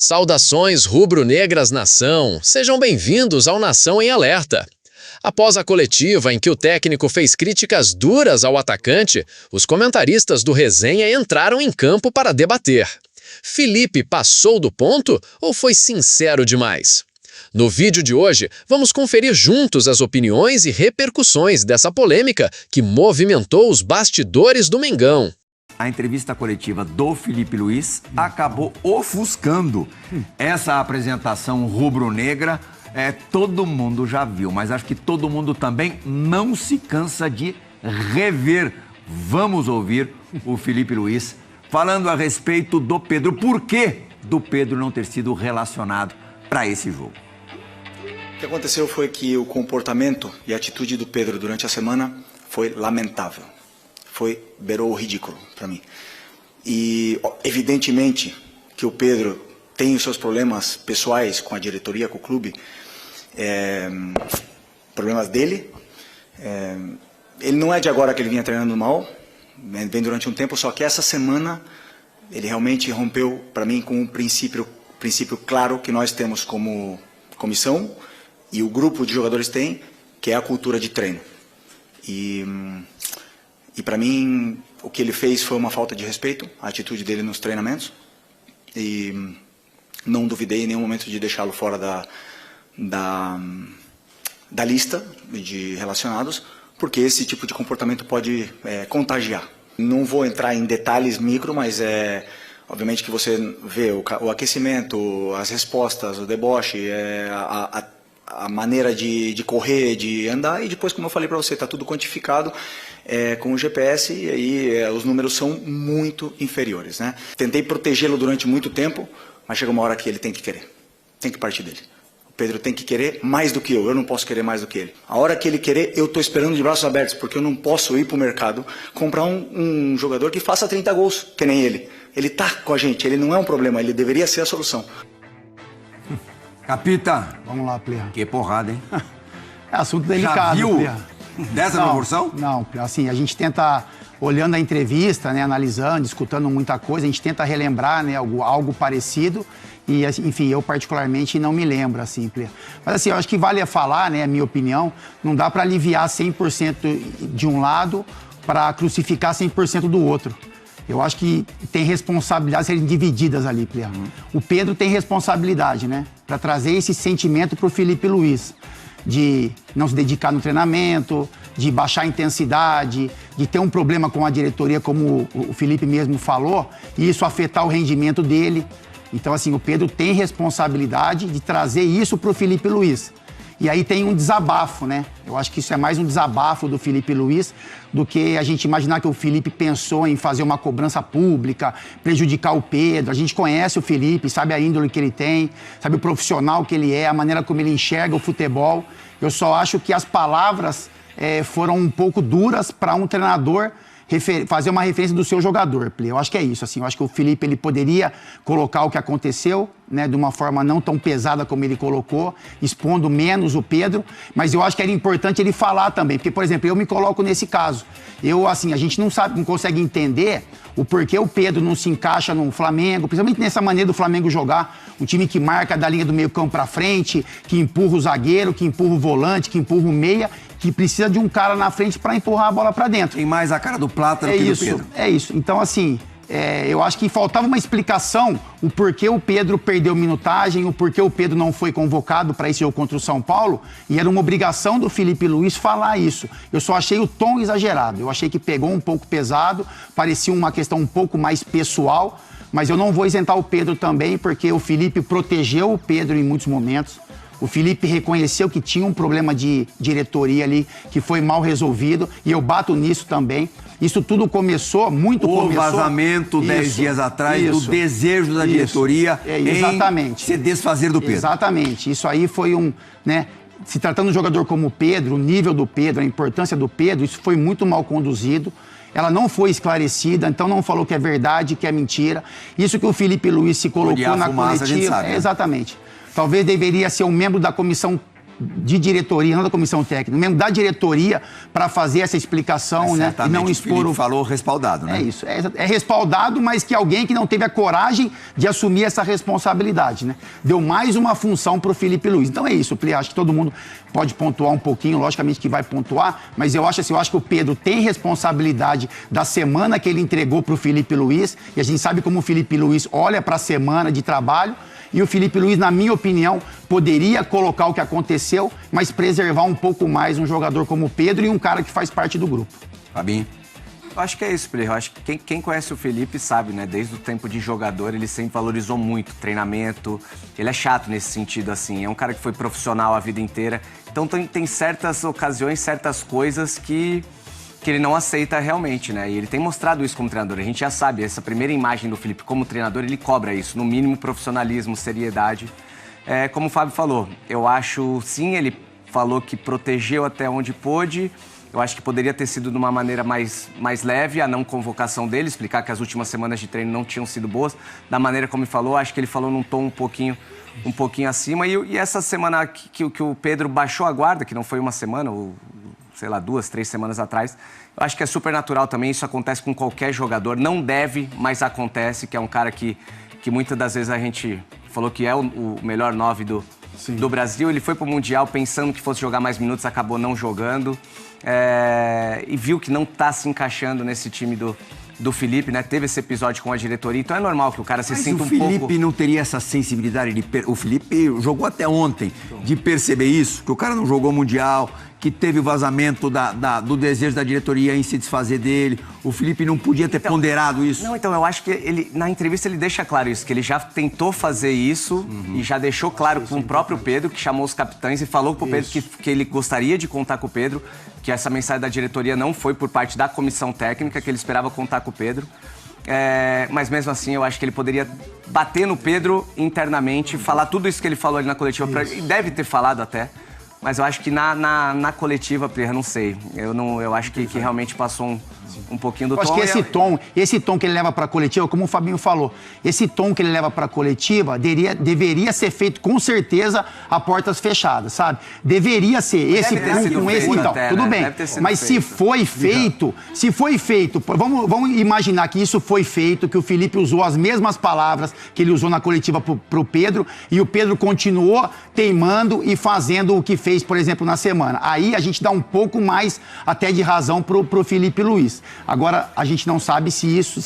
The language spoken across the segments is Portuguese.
Saudações rubro-negras nação, sejam bem-vindos ao Nação em Alerta. Após a coletiva em que o técnico fez críticas duras ao atacante, os comentaristas do Resenha entraram em campo para debater. Felipe passou do ponto ou foi sincero demais? No vídeo de hoje, vamos conferir juntos as opiniões e repercussões dessa polêmica que movimentou os bastidores do Mengão. A entrevista coletiva do Felipe Luiz acabou ofuscando essa apresentação rubro-negra. Todo mundo já viu, mas acho que todo mundo também não se cansa de rever. Vamos ouvir o Felipe Luiz falando a respeito do Pedro. Por que do Pedro não ter sido relacionado para esse jogo? O que aconteceu foi que o comportamento e a atitude do Pedro durante a semana foi lamentável. Beirou o ridículo para mim. E evidentemente que o Pedro tem os seus problemas pessoais com a diretoria, com o clube, problemas dele. Ele não é de agora que ele vinha treinando mal, vem durante um tempo, só que essa semana ele realmente rompeu para mim com um princípio claro que nós temos como comissão e o grupo de jogadores tem, que é a cultura de treino. E para mim, o que ele fez foi uma falta de respeito, a atitude dele nos treinamentos. E não duvidei em nenhum momento de deixá-lo fora da lista de relacionados, porque esse tipo de comportamento pode contagiar. Não vou entrar em detalhes micro, mas obviamente que você vê o aquecimento, as respostas, o deboche, a maneira de correr, de andar, e depois, como eu falei para você, está tudo quantificado com o GPS, e aí os números são muito inferiores, né? Tentei protegê-lo durante muito tempo, mas chega uma hora que ele tem que querer, tem que partir dele. O Pedro tem que querer mais do que eu não posso querer mais do que ele. A hora que ele querer, eu estou esperando de braços abertos, porque eu não posso ir para o mercado comprar um jogador que faça 30 gols, que nem ele. Ele está com a gente, ele não é um problema, ele deveria ser a solução. Capita, vamos lá, Plea. Que porrada, hein? É assunto delicado, já viu Plea. Dessa proporção? Não, assim, a gente tenta, olhando a entrevista, né, analisando, escutando muita coisa, a gente tenta relembrar, né, algo parecido e, enfim, eu particularmente não me lembro, assim, Plea. Mas, assim, eu acho que vale a falar, né, a minha opinião, não dá para aliviar 100% de um lado para crucificar 100% do outro. Eu acho que tem responsabilidades serem divididas ali, Plea. O Pedro tem responsabilidade, né? Para trazer esse sentimento para o Felipe Luiz. De não se dedicar no treinamento, de baixar a intensidade, de ter um problema com a diretoria, como o Felipe mesmo falou, e isso afetar o rendimento dele. Então, assim, o Pedro tem responsabilidade de trazer isso para o Felipe Luiz. E aí tem um desabafo, né? Eu acho que isso é mais um desabafo do Felipe Luiz do que a gente imaginar que o Felipe pensou em fazer uma cobrança pública, prejudicar o Pedro. A gente conhece o Felipe, sabe a índole que ele tem, sabe o profissional que ele é, a maneira como ele enxerga o futebol. Eu só acho que as palavras foram um pouco duras para um treinador fazer uma referência do seu jogador. Eu acho que é isso, assim, eu acho que o Felipe ele poderia colocar o que aconteceu, né, de uma forma não tão pesada como ele colocou, expondo menos o Pedro, mas eu acho que era importante ele falar também, porque, por exemplo, eu me coloco nesse caso. A gente não consegue entender o porquê o Pedro não se encaixa no Flamengo, principalmente nessa maneira do Flamengo jogar, um time que marca da linha do meio-campo para frente, que empurra o zagueiro, que empurra o volante, que empurra o meia, que precisa de um cara na frente para empurrar a bola para dentro. Tem mais a cara do Plata do que do Pedro. É isso. Então, assim, eu acho que faltava uma explicação o porquê o Pedro perdeu minutagem, o porquê o Pedro não foi convocado para esse jogo contra o São Paulo, e era uma obrigação do Felipe Luiz falar isso. Eu só achei o tom exagerado, eu achei que pegou um pouco pesado, parecia uma questão um pouco mais pessoal, mas eu não vou isentar o Pedro também, porque o Felipe protegeu o Pedro em muitos momentos. O Felipe reconheceu que tinha um problema de diretoria ali, que foi mal resolvido, e eu bato nisso também. Isso tudo começou, o vazamento 10 dias atrás, do desejo da diretoria em se desfazer do Pedro. Exatamente. Isso aí foi né, se tratando de um jogador como o Pedro, o nível do Pedro, a importância do Pedro, isso foi muito mal conduzido. Ela não foi esclarecida, então não falou que é verdade, que é mentira. Isso que o Felipe Luiz se colocou na coletiva. A gente sabe, né? Exatamente. Talvez deveria ser um membro da comissão de diretoria, não da comissão técnica, mesmo da diretoria, para fazer essa explicação, né? E não expor o... falou respaldado, né? É isso, é respaldado, mas que alguém que não teve a coragem de assumir essa responsabilidade, né? Deu mais uma função para o Felipe Luiz. Então é isso, Pli, acho que todo mundo pode pontuar um pouquinho, logicamente que vai pontuar, mas eu acho que o Pedro tem responsabilidade da semana que ele entregou para o Felipe Luiz, e a gente sabe como o Felipe Luiz olha para a semana de trabalho, e o Felipe Luiz, na minha opinião, poderia colocar o que aconteceu, mas preservar um pouco mais um jogador como o Pedro e um cara que faz parte do grupo. Fabinho? Eu acho que é isso, Play. Eu acho que quem conhece o Felipe sabe, né? Desde o tempo de jogador, ele sempre valorizou muito treinamento. Ele é chato nesse sentido, assim. É um cara que foi profissional a vida inteira. Então tem certas ocasiões, certas coisas que ele não aceita realmente, né? E ele tem mostrado isso como treinador. A gente já sabe, essa primeira imagem do Felipe como treinador, ele cobra isso. No mínimo, profissionalismo, seriedade. Como o Fábio falou, eu acho, sim, ele falou que protegeu até onde pôde. Eu acho que poderia ter sido de uma maneira mais leve a não convocação dele, explicar que as últimas semanas de treino não tinham sido boas. Da maneira como ele falou, acho que ele falou num tom um pouquinho acima. E essa semana que o Pedro baixou a guarda, que não foi uma semana, ou sei lá, 2, 3 semanas atrás, eu acho que é super natural também, isso acontece com qualquer jogador. Não deve, mas acontece, que é um cara que muitas das vezes a gente falou que é o melhor 9 do Brasil. Ele foi pro Mundial pensando que fosse jogar mais minutos, acabou não jogando. E viu que não tá se encaixando nesse time do Felipe, né? Teve esse episódio com a diretoria, então é normal que o cara se sinta um pouco... o Felipe não teria essa sensibilidade O Felipe jogou até ontem de perceber isso, que o cara não jogou Mundial, que teve o vazamento do desejo da diretoria em se desfazer dele. O Felipe não podia ter ponderado isso. Não, então, eu acho que ele, na entrevista ele deixa claro isso, que ele já tentou fazer isso e já deixou claro com o próprio Pedro, que chamou os capitães e falou pro Pedro que ele gostaria de contar com o Pedro, que essa mensagem da diretoria não foi por parte da comissão técnica, que ele esperava contar com o Pedro. Mas mesmo assim, eu acho que ele poderia bater no Pedro internamente, falar tudo isso que ele falou ali na coletiva, e deve ter falado até. Mas eu acho que na coletiva, eu não sei. Eu acho que realmente passou um pouquinho do tom. Eu acho que esse tom que ele leva para a coletiva, como o Fabinho falou, esse tom que ele leva para a coletiva deveria ser feito com certeza a portas fechadas, sabe? Deveria ser esse com esse então, até, tudo bem. Mas se foi feito, vamos imaginar que isso foi feito, que o Felipe usou as mesmas palavras que ele usou na coletiva pro Pedro e o Pedro continuou teimando e fazendo o que fez, por exemplo, na semana. Aí a gente dá um pouco mais até de razão pro Felipe Luiz. Agora, a gente não sabe se isso...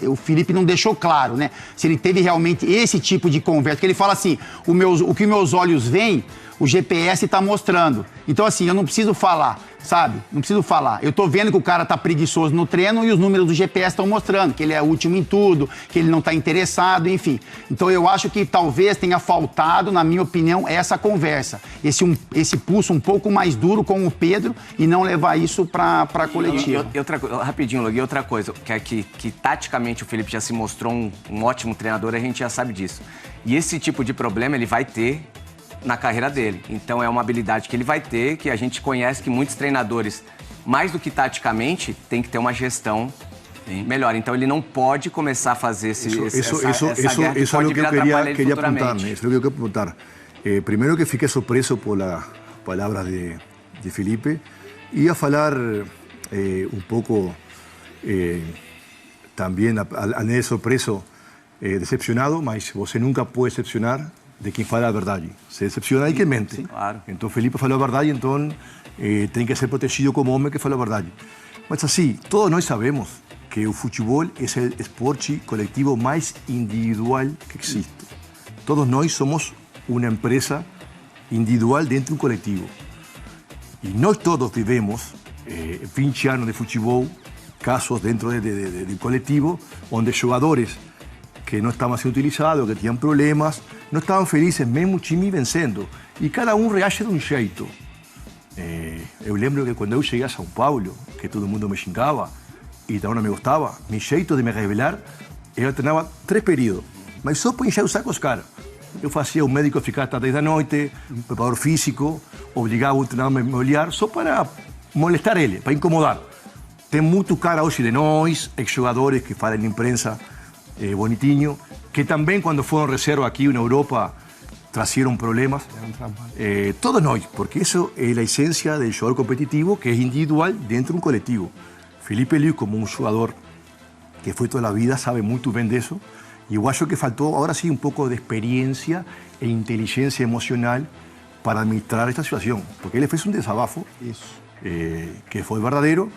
o Felipe não deixou claro, né? Se ele teve realmente esse tipo de conversa. Porque ele fala assim, o que meus olhos veem, o GPS está mostrando. Então, assim, eu não preciso falar, sabe? Não preciso falar. Eu tô vendo que o cara tá preguiçoso no treino e os números do GPS estão mostrando que ele é o último em tudo, que ele não tá interessado, enfim. Então, eu acho que talvez tenha faltado, na minha opinião, essa conversa. Esse pulso um pouco mais duro com o Pedro e não levar isso pra coletiva. Rapidinho, Log, e outra coisa, que taticamente o Felipe já se mostrou um ótimo treinador, a gente já sabe disso. E esse tipo de problema ele vai ter na carreira dele. Então é uma habilidade que ele vai ter, que a gente conhece que muitos treinadores, mais do que taticamente, tem que ter uma gestão melhor. Então ele não pode começar a fazer essa guerra que pode virar atrapalhar ele futuramente. Eso es lo que quiero apuntar. Primero que fiquei surpreso por las palabras de Felipe. Ia falar un poco también a Ney sorpreso, decepcionado, mas você nunca pode decepcionar de quem fala a verdade. Se decepciona de quem mente. Claro. Então Felipe falou a verdade, então tem que ser protegido como homem que fala a verdade. Mas assim, todos nós sabemos que o futebol é o esporte coletivo mais individual que existe. Todos nós somos uma empresa individual dentro de um coletivo. E nós todos vivemos 20 anos de futebol, casos dentro de un colectivo, onde jogadores que não estavam sendo utilizados, que tinham problemas, não estavam felizes, mesmo o time vencendo. E cada um reage de um jeito. Eu lembro que quando eu cheguei a São Paulo, que todo mundo me xingava e não me gostava, meu jeito de me revelar, eu treinava 3 períodos, mas só para encher o saco os caras. Eu fazia o médico ficar até 10 da noite, um preparador físico, obrigava o treinador a me olhar só para molestar ele, para incomodar. Tem muito cara hoje de nós, ex-jogadores que falam na imprensa bonitinho, que também quando foram reserva aqui na Europa trajeron problemas. Todos nós, porque isso é a essência do jogador competitivo, que é individual dentro de um coletivo. Felipe Luís, como um jogador que foi toda a vida, sabe muito bem disso. E eu acho que faltou, agora sim, um pouco de experiência e inteligência emocional para administrar esta situação. Porque ele fez um desabafo, que foi verdadeiro,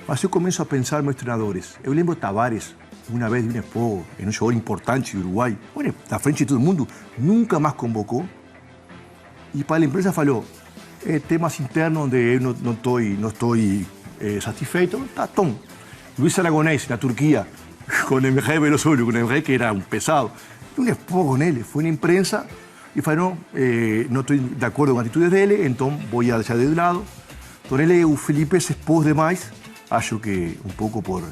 mas eu começo a pensar meus treinadores. Eu lembro Tavares, uma vez de um expô, em um jogador importante do Uruguai, na frente de todo mundo, nunca mais convocou. E para a empresa falou, temas internos onde eu não estou satisfeito, tá, tom. Luis Aragonés, na Turquia, com o Emre Belözoğlu, com o Emre, que era um pesado. Um expô com ele, foi na imprensa e falou, não estou de acordo com a atitude dele, então vou deixar de lado. Então ele, o Felipe, se expôs demais, acho que um pouco por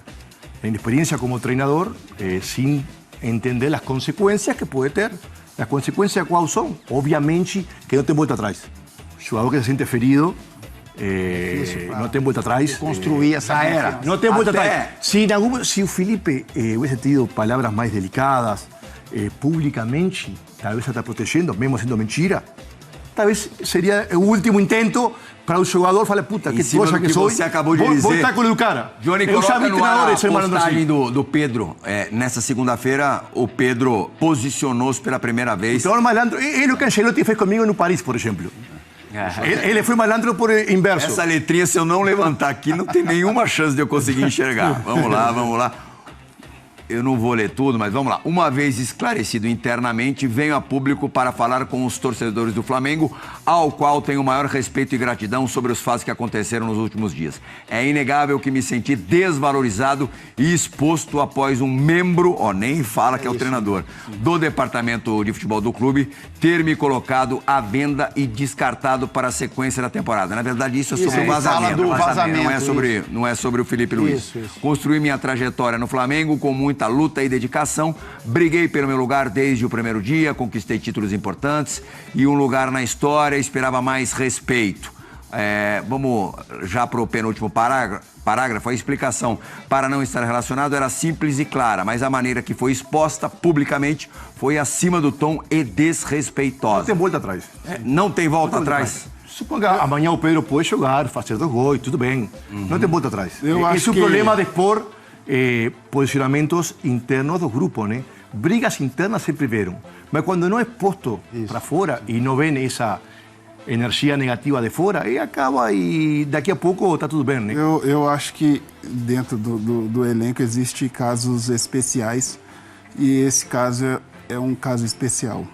inexperiencia como treinador, sin entender las consecuencias que puede tener. Las consecuencias, ¿cuáles son? Obviamente que no tem vuelta atrás. O jogador que se siente ferido, no tem vuelta atrás. Construir essa era. No tem vuelta atrás. Si o Felipe hubiese tenido palabras más delicadas, públicamente, tal vez está protegiendo, mesmo sendo mentira, tal vez seria o último intento para o jogador falar, puta, que trouxa que sou. Você acabou de dizer. Vou estar com o cara. Johnny, eu já vi treinadores a postagem assim. do Pedro. Nessa segunda-feira, o Pedro posicionou-se pela primeira vez. Então, malandro, ele o que Ancelotti fez comigo no Paris, por exemplo. Ele foi malandro por inverso. Essa letrinha, se eu não levantar aqui, não tem nenhuma chance de eu conseguir enxergar. Vamos lá, vamos lá. Eu não vou ler tudo, mas vamos lá. Uma vez esclarecido internamente, venho a público para falar com os torcedores do Flamengo, ao qual tenho o maior respeito e gratidão sobre os fatos que aconteceram nos últimos dias. É inegável que me senti desvalorizado e exposto após um membro, nem fala que é o treinador, do departamento de futebol do clube, ter me colocado à venda e descartado para a sequência da temporada. Na verdade, isso é sobre o vazamento. Não é sobre o Felipe Luís. Construí minha trajetória no Flamengo com muita luta e dedicação, briguei pelo meu lugar desde o primeiro dia, conquistei títulos importantes e um lugar na história, esperava mais respeito. Vamos já para o penúltimo parágrafo. A explicação para não estar relacionado era simples e clara, mas a maneira que foi exposta publicamente foi acima do tom e desrespeitosa. Não tem volta atrás. Não tem volta atrás. Suponga, amanhã o Pedro pode jogar, fazer 2 gols, tudo bem. Não tem volta atrás. Esse é o problema de expor posicionamentos internos do grupo, né? Brigas internas sempre vieram, mas quando não é exposto para fora e não vem essa energia negativa de fora, aí acaba e daqui a pouco está tudo bem, né? Eu acho que dentro do elenco existe casos especiais e esse caso é um caso especial.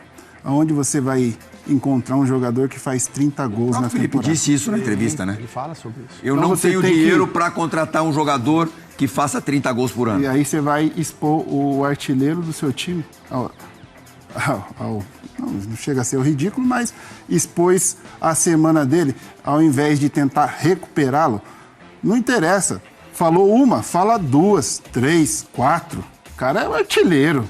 Onde você vai encontrar um jogador que faz 30 gols na Felipe temporada. disse isso na entrevista, né? Ele fala sobre isso. Eu não tenho dinheiro para contratar um jogador que faça 30 gols por ano. E aí você vai expor o artilheiro do seu time não chega a ser o ridículo, mas expôs a semana dele, ao invés de tentar recuperá-lo. Não interessa. Falou uma, fala 2, 3, 4. O cara é o artilheiro.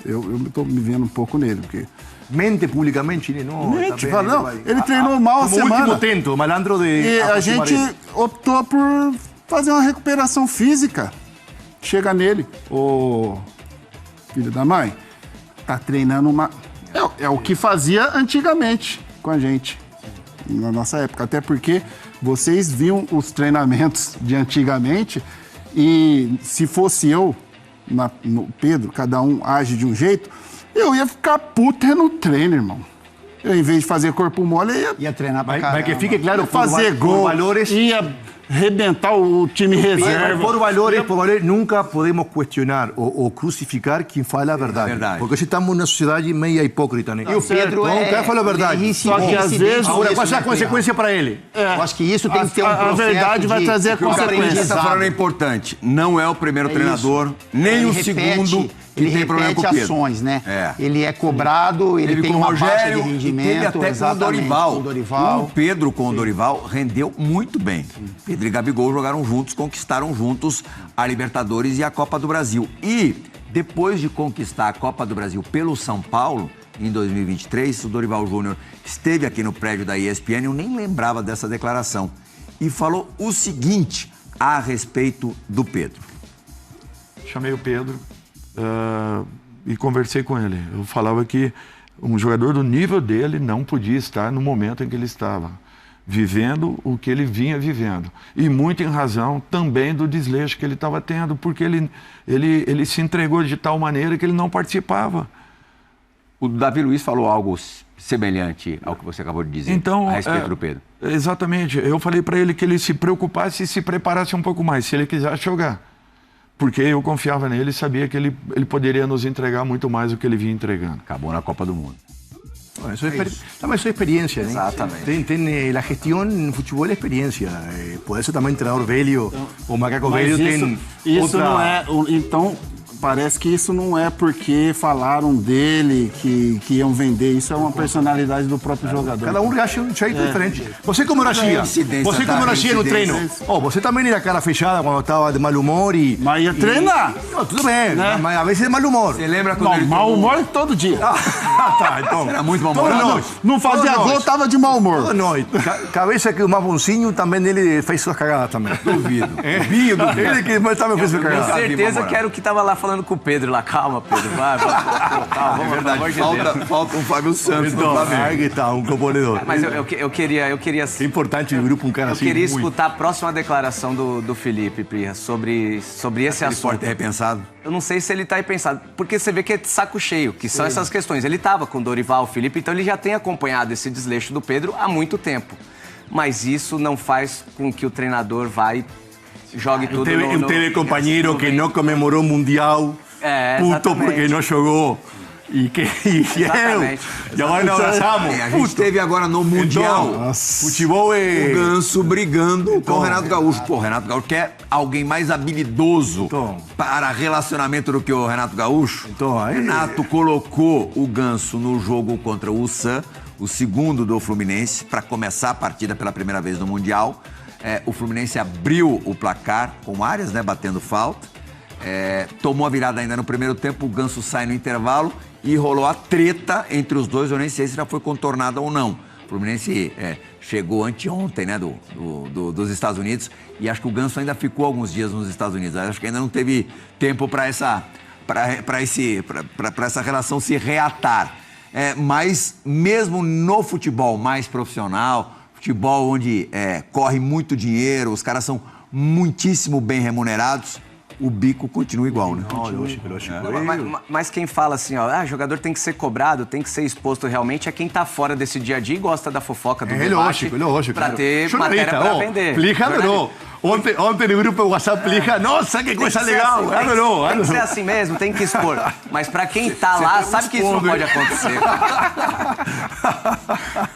Eu estou me vendo um pouco nele, porque... Mente publicamente, né? Não, mente, fala, não. Ele treinou mal a semana. Como último tento, malandro de... E a gente optou por fazer uma recuperação física. Chega nele, ô filho da mãe, tá treinando uma... É o que fazia antigamente com a gente, na nossa época. Até porque vocês viam os treinamentos de antigamente e se fosse eu, no Pedro, cada um age de um jeito, eu ia ficar puto no treino, irmão. Eu, em vez de fazer corpo mole, ia treinar pra caramba. Mas que fique claro, fazer gol, ia arrebentar o time reserva. Por valores, nunca podemos questionar ou crucificar quem fala a verdade. Porque se estamos numa sociedade meio hipócrita, né? E o Pedro o cara fala a verdade. Só que às vezes... Agora, qual é a consequência para ele? Eu acho que isso tem que ter um processo. A verdade vai trazer a consequência. O que você está falando é importante. Não é o primeiro treinador, nem o segundo... Ele repete ações, né? Ele é cobrado, ele tem uma baixa de rendimento. Teve até com o Dorival. O Pedro com o Dorival rendeu muito bem. Pedro e Gabigol jogaram juntos, conquistaram juntos a Libertadores e a Copa do Brasil. E depois de conquistar a Copa do Brasil pelo São Paulo, em 2023, o Dorival Júnior esteve aqui no prédio da ESPN, eu nem lembrava dessa declaração, e falou o seguinte a respeito do Pedro. Chamei o Pedro e conversei com ele. Eu falava que Um jogador do nível dele não podia estar no momento em que ele estava, vivendo o que ele vinha vivendo. E muito em razão também do desleixo que ele estava tendo, porque ele se entregou de tal maneira que ele não participava. O Davi Luiz falou algo semelhante ao que você acabou de dizer a respeito do Pedro. Exatamente. Eu falei para ele que ele se preocupasse e se preparasse um pouco mais, se ele quisesse jogar. Porque eu confiava nele e sabia que ele poderia nos entregar muito mais do que ele vinha entregando. Acabou na Copa do Mundo. Bueno, eso es experiencia, ¿no? Exactamente. La gestión en fútbol es experiencia. Por eso también el entrenador Velho o Macaco Velho tem isso outra... não é... Então, parece que isso não é porque falaram dele que iam vender. Isso é uma personalidade do próprio jogador. Cada reage de um jeito diferente. Você como reagia? Você como reagia no treino? Você também ia cara fechada quando estava de mau humor e... Mas ia treinar. Não, tudo bem, mas às vezes de mau humor. Você lembra quando ele Mau humor todo dia. Tá, então... Era muito mal-humorado? Não fazia gol, tava de mau humor. Toda noite. Cabeça que o mais bonzinho também ele fez suas cagadas também. Duvido. Ele que também fez suas cagadas. Com certeza que era o que tava lá falando com o Pedro lá. Calma, Pedro, vai. Calma, É verdade, falta um Fábio Santos no Flamengo. Aí que tá, um componedor. Mas eu queria... É importante no grupo um cara assim. Eu queria escutar a próxima declaração do Felipe Pirra sobre esse assunto. Pode ter repensado. Eu não sei se ele tá aí pensado, porque você vê que é de saco cheio, que são essas questões. Ele tava com o Dorival, o Felipe, então ele já tem acompanhado esse desleixo do Pedro há muito tempo. Mas isso não faz com que o treinador jogue tudo no... Teve companheiro que não comemorou o Mundial, puto porque não jogou. E agora nós abraçamos. A gente teve agora no Mundial futebol o Ganso brigando com o Renato Gaúcho. Pô, o Renato Gaúcho quer alguém mais habilidoso para relacionamento do que o Renato Gaúcho. Renato colocou o Ganso no jogo contra o Ulsan, o segundo do Fluminense, para começar a partida pela primeira vez no Mundial. O Fluminense abriu o placar com Arias, né, batendo falta. Tomou a virada ainda no primeiro tempo, o Ganso sai no intervalo e rolou a treta entre os dois. Eu nem sei se já foi contornada ou não. O Fluminense chegou anteontem, né, dos Estados Unidos, e acho que o Ganso ainda ficou alguns dias nos Estados Unidos. Acho que ainda não teve tempo para essa relação se reatar. Mas mesmo no futebol mais profissional, futebol onde corre muito dinheiro, os caras são muitíssimo bem remunerados, o bico continua igual, né? Lógico. Mas quem fala assim, jogador tem que ser cobrado, tem que ser exposto realmente, é quem tá fora desse dia a dia e gosta da fofoca do debate. Lógico. Pra ter matéria pra vender. Plija adorou. Ontem no grupo do WhatsApp, Plija, nossa, que coisa legal. Adorou. Tem que ser assim mesmo, tem que expor. Mas pra quem tá lá, sabe que isso não pode acontecer.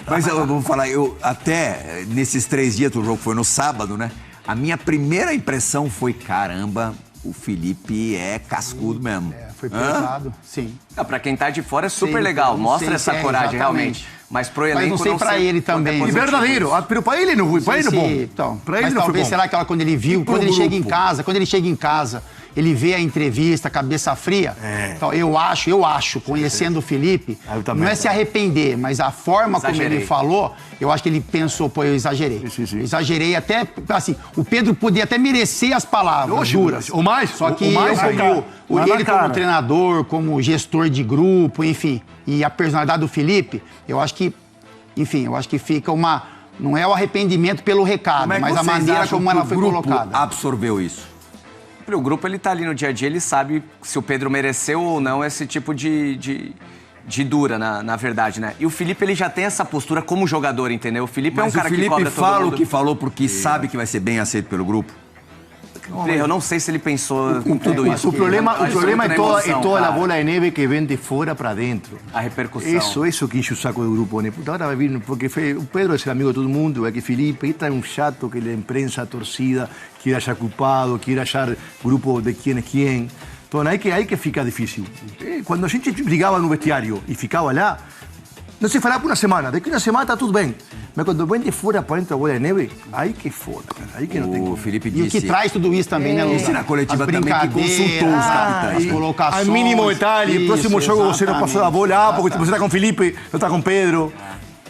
Mas eu vou falar, até nesses 3 dias, o jogo foi no sábado, né? A minha primeira impressão foi, caramba, o Felipe é cascudo mesmo. Foi pesado, sim. Pra quem tá de fora é super legal, mostra essa coragem realmente. Mas pro elenco não sei pra ele também. E verdadeiro, mas pra ele não foi bom. Então, pra ele mas não foi talvez bom. será que quando ele viu, quando ele chega em casa, ele vê a entrevista, cabeça fria. Então, eu acho, conhecendo o Felipe, não é se arrepender, mas a forma como ele falou, eu acho que ele pensou, eu exagerei. Sim. Exagerei até, assim, o Pedro podia até merecer as palavras duras. Ou mais. Só que ele como treinador, como gestor de grupo, enfim, e a personalidade do Felipe, eu acho que fica uma... Não é o arrependimento pelo recado, mas a maneira como ela foi colocada. Absorveu isso. O grupo, ele tá ali no dia a dia, ele sabe se o Pedro mereceu ou não esse tipo de dura, na verdade, né? E o Felipe, ele já tem essa postura como jogador, entendeu? O Felipe é um cara que cobra todo mundo. Mas o Felipe fala o que falou porque sabe que vai ser bem aceito pelo grupo? Eu não sei se ele pensou com tudo isso. O problema é toda a bola de neve que vem de fora para dentro. A repercussão. Isso que enche o saco do grupo, né? Agora vai vir, porque o Pedro é amigo de todo mundo, é que Felipe está um chato que a imprensa, a torcida, quiere achar culpado, quiere achar grupo de quem é quem. Então aí que fica difícil. Quando a gente brigava no vestiário e ficava lá, não se falava por uma semana. Daqui uma semana está tudo bem. Mas quando vem de fora para dentro a bola de neve, aí que foda, cara. Aí que não tem como. O Felipe E o disse... que traz tudo isso também, né, Lucas? Disse na coletiva também que consultou os capitães. As colocações. Al mínimo detalhe, próximo jogo você não passou a bola, porque você está com Felipe, não está com Pedro.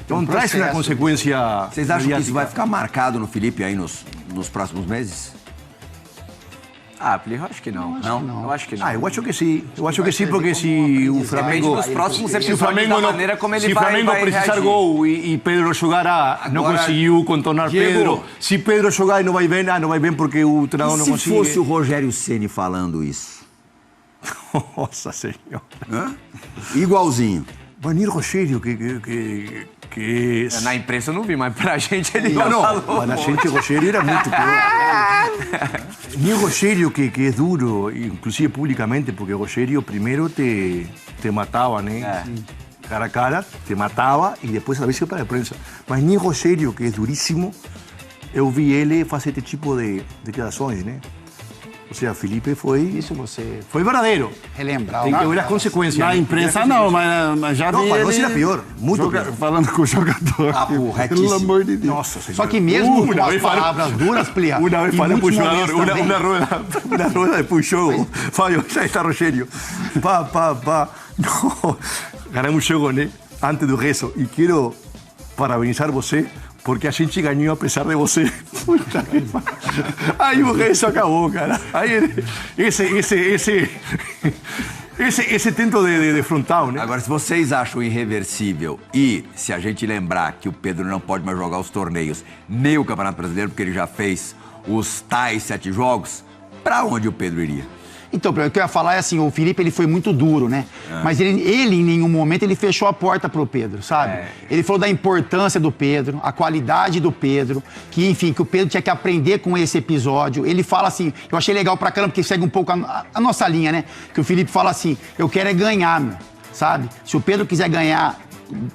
Então traz uma consequência. Vocês acham que isso vai ficar marcado no Felipe aí nos próximos meses? Ah, Plirra, eu acho que não. Eu acho que não. Eu acho que sim. Eu acho que sim, porque se o Flamengo... Depende dos próximos se o episódios Flamengo da não, maneira como ele se o vai Flamengo precisar reagir. gol e Pedro jogará, não Agora, conseguiu contornar Diego, Pedro. Se Pedro jogar e não vai bem, não vai bem porque o treinador E não se consegue. fosse o Rogério Ceni falando isso? Nossa Senhora. Hã? Igualzinho. Vanir Rogério, que Na imprensa eu não vi, mas pra gente ele não, falou. mas a gente, Rogério era muito pior. Ni Rogério, que é duro, inclusive publicamente, porque Rogério primeiro te matava, né? Cara a cara, te matava e depois a vezes para a prensa. Mas Ni Rogério, que é duríssimo, eu vi ele fazer esse tipo de declarações, né? Ou seja, Felipe foi... Isso você Foi verdadeiro. relembrar. Tem que ver as consequências. Na né? imprensa não, mas já vi Não, para nós ele era pior, muito pior. falando com o jogador. Papo retíssimo. Pelo amor de Deus. Nossa Senhora. Só que mesmo com Una as vez falei- palavras duras, Plirra, Una vez em falei pro muitos jogador, momentos também- una rueda depois do jogo. Fábio, já está Rogério. Pá. No, ganhamos o jogo, né? Antes do resto. E quero parabenizar você, porque a gente ganhou apesar de você. Puta que pariu. Aí o resto acabou, cara. Aí esse tento de frontal, né? Agora, se vocês acham irreversível e se a gente lembrar que o Pedro não pode mais jogar os torneios, nem o Campeonato Brasileiro, porque ele já fez os tais 7 jogos, pra onde o Pedro iria? Então, o que eu ia falar é assim, o Felipe ele foi muito duro, né? Mas ele em nenhum momento ele fechou a porta pro Pedro, sabe? Ele falou da importância do Pedro, a qualidade do Pedro, que enfim, que o Pedro tinha que aprender com esse episódio. Ele fala assim, eu achei legal pra caramba, porque segue um pouco a nossa linha, né? Que o Felipe fala assim, eu quero é ganhar, meu, sabe? Se o Pedro quiser ganhar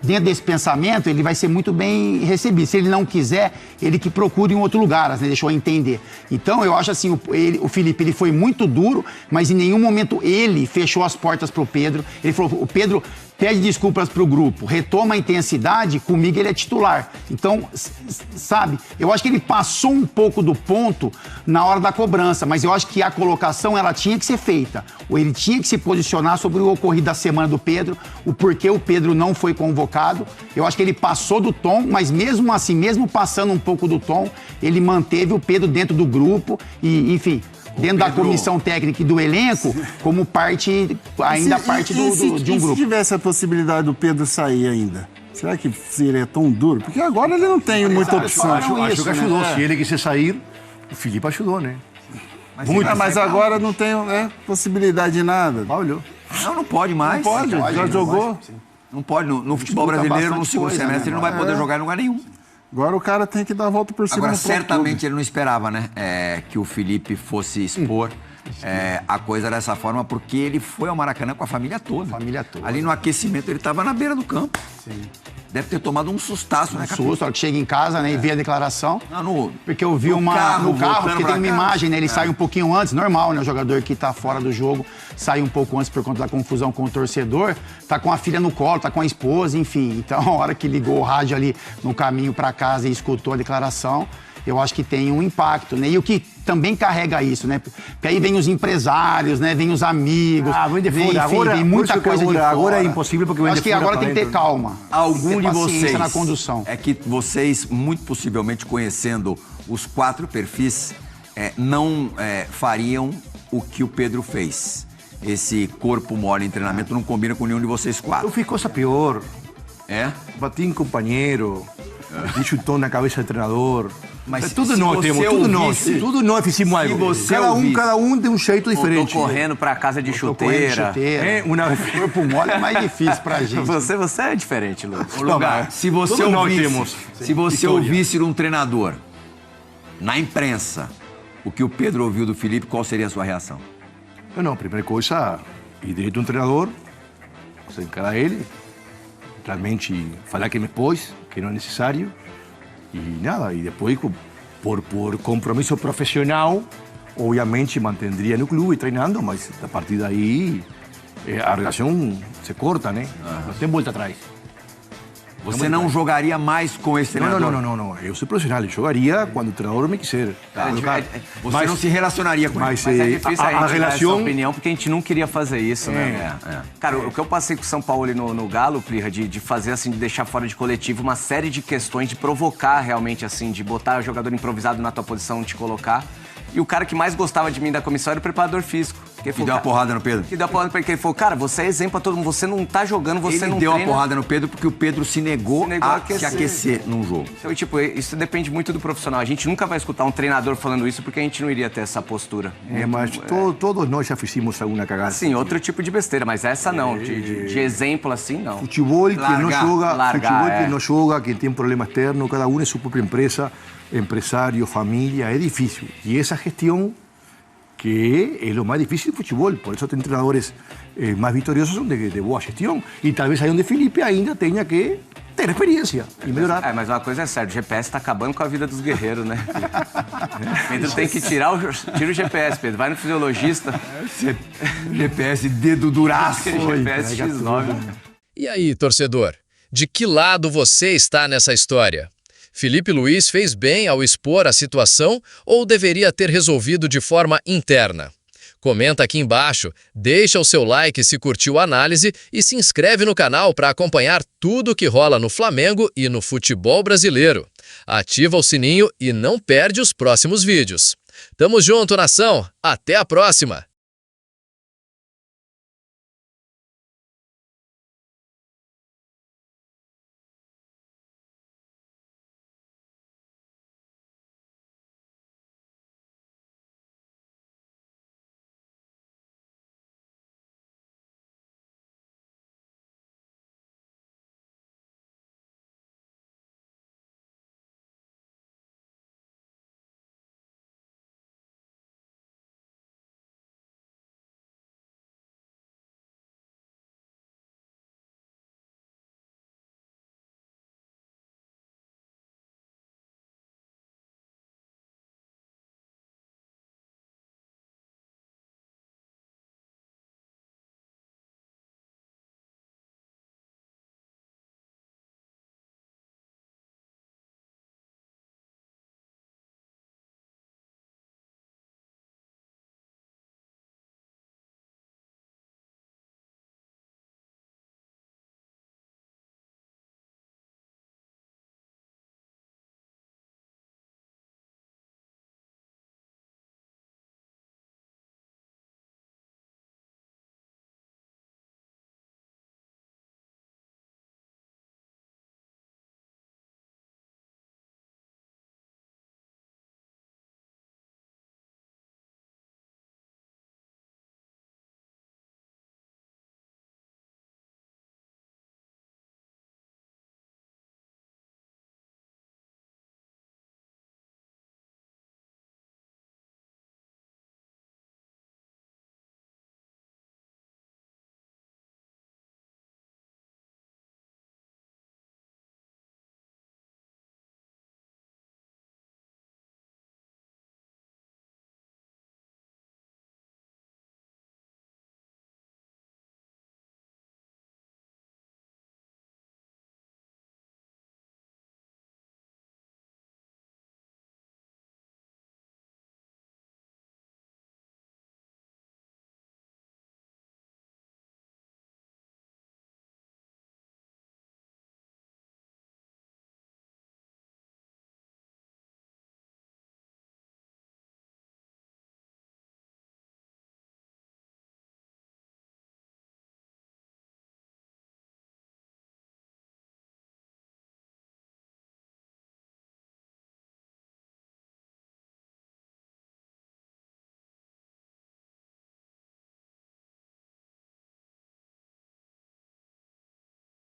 dentro desse pensamento, ele vai ser muito bem recebido. Se ele não quiser, ele que procure em outro lugar, né? Deixou eu entender. Então, eu acho assim, o Felipe, ele foi muito duro, mas em nenhum momento ele fechou as portas pro Pedro. Ele falou, o Pedro pede desculpas pro grupo, retoma a intensidade, comigo ele é titular. Então, sabe, eu acho que ele passou um pouco do ponto na hora da cobrança, mas eu acho que a colocação, ela tinha que ser feita. Ou ele tinha que se posicionar sobre o ocorrido da semana do Pedro, o porquê o Pedro não foi convocado. Eu acho que ele passou do tom, mas mesmo assim, mesmo passando um pouco do tom, ele manteve o Pedro dentro do grupo e, enfim, dentro da comissão técnica e do elenco, como parte, ainda parte de um grupo. Se tivesse a possibilidade do Pedro sair ainda, será que seria tão duro? Porque agora ele não tem muita opção. Acho que ajudou. Né? Se ele quiser sair, o Felipe ajudou, né? Mas agora não tem possibilidade de nada. Olha. Não pode mais. Não pode, já jogou. Não pode. No futebol Disputa brasileiro, no bastante segundo coisa, semestre, né? ele não vai poder jogar em lugar nenhum. Agora o cara tem que dar a volta por cima Agora, no próprio certamente clube. ele não esperava, né? Que o Felipe fosse expor a coisa dessa forma, porque ele foi ao Maracanã com a família toda. Ali no aquecimento, ele estava na beira do campo. Sim. Deve ter tomado um sustaço, né, Capitão? Susto, a hora que chega em casa, né, e vê a declaração. Porque eu vi no carro, porque tem uma imagem, né? Ele sai um pouquinho antes, normal, né? O jogador que tá fora do jogo sai um pouco antes por conta da confusão com o torcedor, tá com a filha no colo, tá com a esposa, enfim. Então, a hora que ligou o rádio ali no caminho para casa e escutou a declaração, eu acho que tem um impacto, né? E o que também carrega isso, né? Porque aí vem os empresários, né? Vem os amigos. Vem de fora. Enfim, Agora, vem muita coisa de fora. Agora é impossível porque vem acho de que fora. agora tem que ter calma. Algum de vocês na condução. é que vocês, muito possivelmente conhecendo os 4 perfis, não fariam o que o Pedro fez. Esse corpo mole em treinamento não combina com nenhum de vocês 4. Eu fiz coisa pior. É? Bati em companheiro, dei chutão na cabeça do treinador. Mas tudo se nós você temos, tudo nós fizemos algo. você cada um tem um jeito diferente. Tô correndo pra casa de chuteira. Corpo mole é mais difícil pra gente. Você é diferente, Lucas. Se você ouvisse de um treinador na imprensa o que o Pedro ouviu do Felipe, qual seria a sua reação? Não, primeira coisa, ir direito a um treinador, você encarar ele, realmente falar que me pôs, que não é necessário, e nada, e depois, por compromisso profissional, obviamente mantendria no clube treinando, mas a partir daí a relação se corta, né? Não tem volta atrás. Você não jogaria mais com esse treinador? Não. Eu sou profissional. Eu jogaria quando o treinador me quiser. Você não se relacionaria com ele. Mas é difícil a gente dar essa relação... opinião, porque a gente não queria fazer isso, né? Cara, o que eu passei com o São Paulo no Galo, Plirra, de fazer assim, de deixar fora de coletivo uma série de questões, de provocar realmente, assim, de botar o jogador improvisado na tua posição, te colocar. E o cara que mais gostava de mim da comissão era o preparador físico. Que deu uma porrada no Pedro? Que deu uma porrada pra ele. Ele falou, cara, você é exemplo pra todo mundo. Você não tá jogando, você Ele não deu treina. uma porrada no Pedro porque o Pedro se negou a se aquecer. aquecer num jogo. Então, tipo, isso depende muito do profissional. A gente nunca vai escutar um treinador falando isso porque a gente não iria ter essa postura. Mas todos nós já fizemos alguma cagada. Sim, outro tipo de besteira, mas essa não. De exemplo assim, não. Futebol que não joga, largar, que não joga, que tem problema externo, cada um é sua própria empresa, empresário, família, é difícil. E essa gestão que é lo más difícil del fútbol, por eso los entrenadores más victoriosos son de boa gestión. Y tal vez ahí donde Felipe ainda tenha que ter experiência e melhorar. Mas uma coisa é certa, o GPS tá acabando com a vida dos guerreiros, né? Pedro tem que tira o GPS, Pedro. Vai no fisiologista. GPS dedo duraço. GPS X9. E aí, torcedor? De que lado você está nessa história? Filipe Luís fez bem ao expor a situação ou deveria ter resolvido de forma interna? Comenta aqui embaixo, deixa o seu like se curtiu a análise e se inscreve no canal para acompanhar tudo que rola no Flamengo e no futebol brasileiro. Ativa o sininho e não perde os próximos vídeos. Tamo junto, nação! Até a próxima!